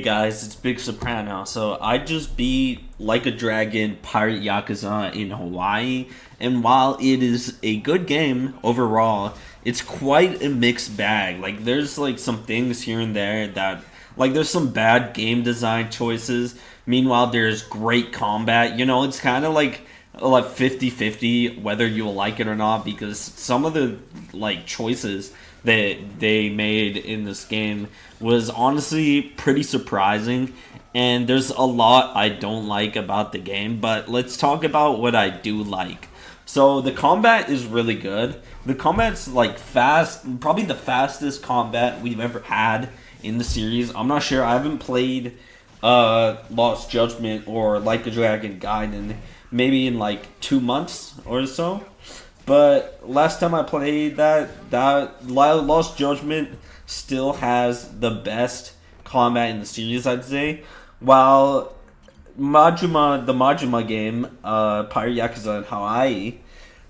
Hey guys, it's Big Soprano. So I just beat Like a Dragon Pirate Yakuza in Hawaii, and while it is a good game overall, it's quite a mixed bag. Like there's like some things here and there that there's some bad game design choices. Meanwhile, there's great combat. It's kind of like 50-50 whether you'll like it or not because some of the choices that they made in this game was honestly pretty surprising, and there's a lot I don't like about the game, but let's talk about what I do like. So the combat is really good. The combat's like fast, probably the fastest combat we've ever had in the series. I'm not sure, I haven't played Lost Judgment or Like a Dragon Gaiden maybe in like 2 months or so. But last time I played that Lost Judgment still has the best combat in the series, I'd say. While the Majima game, Pirate Yakuza in Hawaii,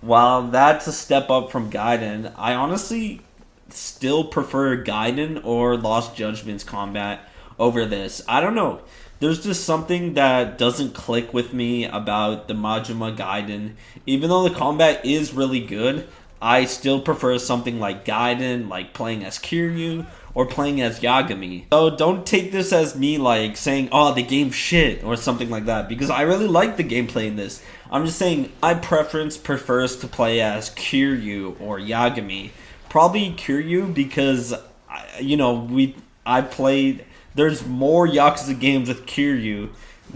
while that's a step up from Gaiden, I honestly still prefer Gaiden or Lost Judgment's combat over this. I don't know. There's just something that doesn't click with me about the Majima Gaiden. Even though the combat is really good, I still prefer something like Gaiden, like playing as Kiryu or playing as Yagami. So don't take this as me like saying, oh, the game's shit or something like that, because I really like the gameplay in this. I'm just saying my preference prefers to play as Kiryu or Yagami. Probably Kiryu because, I played... There's more Yakuza games with Kiryu,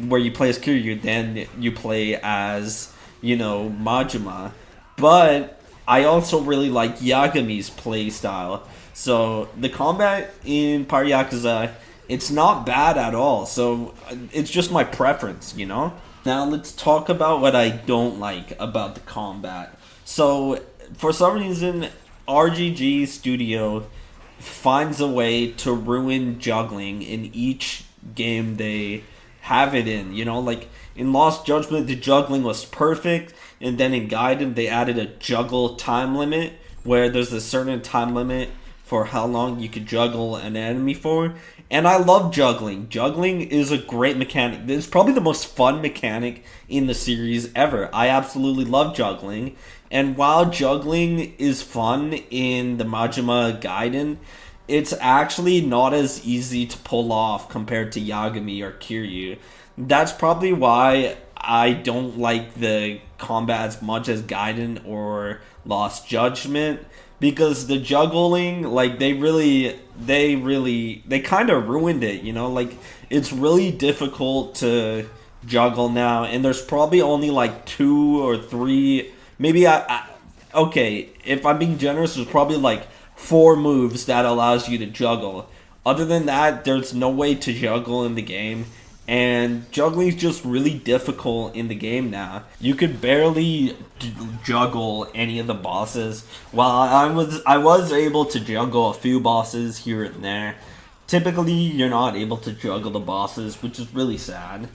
where you play as Kiryu, than you play as, Majima. But I also really like Yagami's play style. So the combat in Pirate Yakuza, it's not bad at all. So it's just my preference. Now let's talk about what I don't like about the combat. So for some reason, RGG Studio finds a way to ruin juggling in each game they have it in. Like in Lost Judgment, the juggling was perfect, and then in Gaiden, they added a juggle time limit where there's a certain time limit for how long you could juggle an enemy for. And I love juggling. Juggling is a great mechanic. It's probably the most fun mechanic in the series ever. I absolutely love juggling. And while juggling is fun in the Majima Gaiden, it's actually not as easy to pull off compared to Yagami or Kiryu. That's probably why I don't like the combat as much as Gaiden or Lost Judgment, because the juggling, they kind of ruined it. It's really difficult to juggle now, and there's probably only like 2 or 3, maybe okay, if I'm being generous, there's probably like 4 moves that allows you to juggle. Other than that, there's no way to juggle in the game, and juggling is just really difficult in the game now. You could barely juggle any of the bosses. While I was able to juggle a few bosses here and there, typically you're not able to juggle the bosses, which is really sad.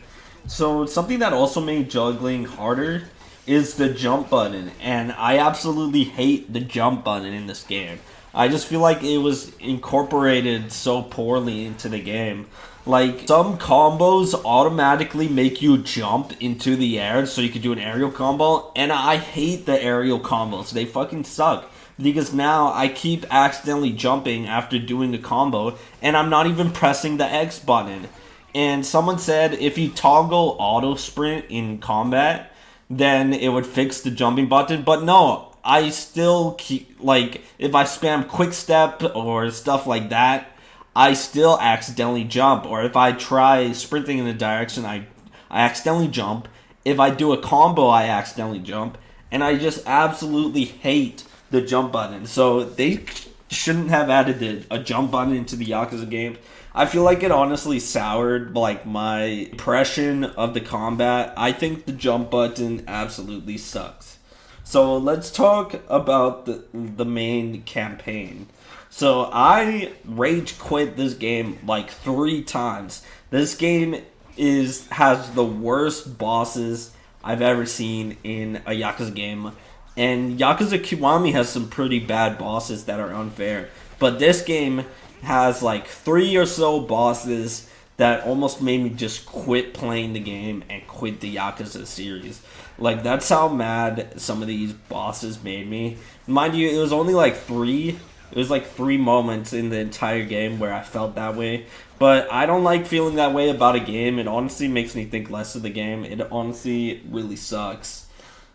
So something that also made juggling harder is the jump button, and I absolutely hate the jump button in this game. I just feel like it was incorporated so poorly into the game. Like, some combos automatically make you jump into the air so you can do an aerial combo, and I hate the aerial combos. They fucking suck. Because now I keep accidentally jumping after doing a combo, and I'm not even pressing the X button. And someone said if you toggle auto sprint in combat, then it would fix the jumping button, but no. I still keep, if I spam quick step or stuff like that, I still accidentally jump. Or if I try sprinting in a direction, I accidentally jump. If I do a combo, I accidentally jump. And I just absolutely hate the jump button. So they shouldn't have added a jump button into the Yakuza game. I feel like it honestly soured my impression of the combat. I think the jump button absolutely sucks. So let's talk about the main campaign. So I rage quit this game like 3 times. This game has the worst bosses I've ever seen in a Yakuza game. And Yakuza Kiwami has some pretty bad bosses that are unfair. But this game has like 3 or so bosses that almost made me just quit playing the game and quit the Yakuza series. Like, that's how mad some of these bosses made me. Mind you, it was only like three. It was like 3 moments in the entire game where I felt that way. But I don't like feeling that way about a game. It honestly makes me think less of the game. It honestly really sucks.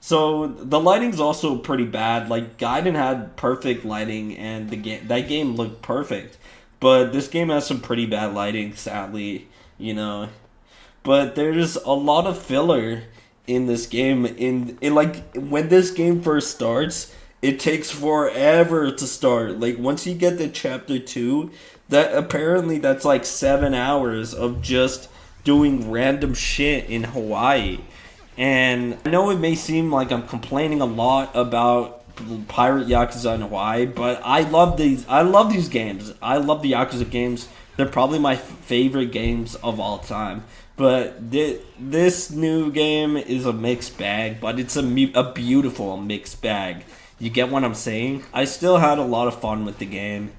So the lighting's also pretty bad. Like, Gaiden had perfect lighting, and that game looked perfect. But this game has some pretty bad lighting, sadly. You know, but there's a lot of filler in this game. In like, when this game first starts, it takes forever to start. Like, once you get to chapter 2, that apparently that's like 7 hours of just doing random shit in Hawaii. And I know it may seem like I'm complaining a lot about Pirate Yakuza in Hawaii, but I love these games. I love the Yakuza games. They're probably my favorite games of all time. But this new game is a mixed bag, but it's a beautiful mixed bag. You get what I'm saying? I still had a lot of fun with the game,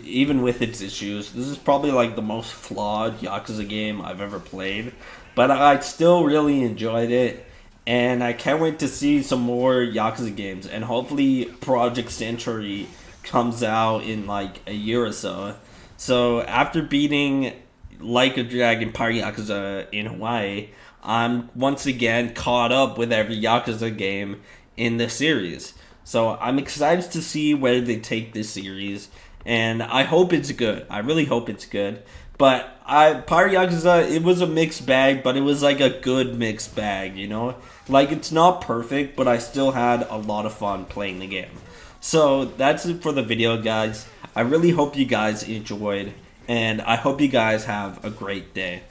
even with its issues. This is probably like the most flawed Yakuza game I've ever played, but I still really enjoyed it. And I can't wait to see some more Yakuza games, and hopefully Project Century comes out in like a year or so. So after beating Like a Dragon Pirate Yakuza in Hawaii, I'm once again caught up with every Yakuza game in the series. So I'm excited to see where they take this series, and I hope it's good. I really hope it's good. But Pirate Yakuza, it was a mixed bag, but it was like a good mixed bag, you know? Like, it's not perfect, but I still had a lot of fun playing the game. So that's it for the video, guys. I really hope you guys enjoyed, and I hope you guys have a great day.